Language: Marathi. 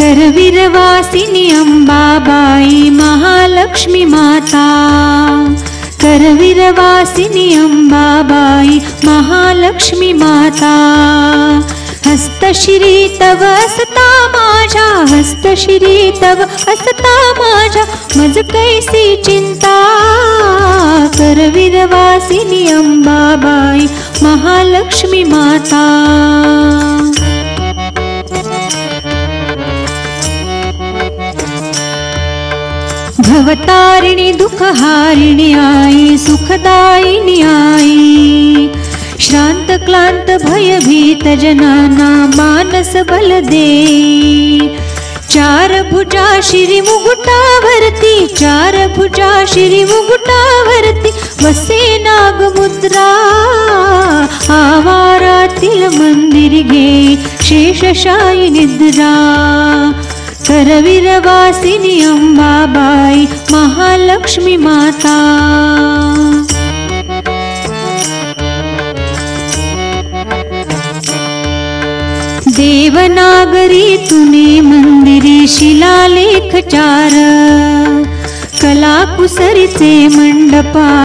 करवीरवासिनी अंबाबाई महालक्ष्मी माता, करवीरवासिनी अंबाबाई महालक्ष्मी माता। हस्तश्री तव असता माझ्या, हस्तश्री तव असता माझ्या, मज कैसी चिंता। करवीरवासिनी अंबाबाई महालक्ष्मी माता। भवतारिणी दुःखहारिणी आई, सुखदायिनी आई। श्रांत क्लांत भयभीत जनाना मानस बल दे। चार भुजा श्री मुकुटावरती, चार भुजा श्री मुकुटावरती वसे नागमुद्रा। आवारातील मंदिर घे शेषशायी निद्रा। करवीरवासिनी अंबाबाई महालक्ष्मी माता। देवनागरी तुने मंदिरी शिलालेख चार, कलाकुसरीचे मंडपा।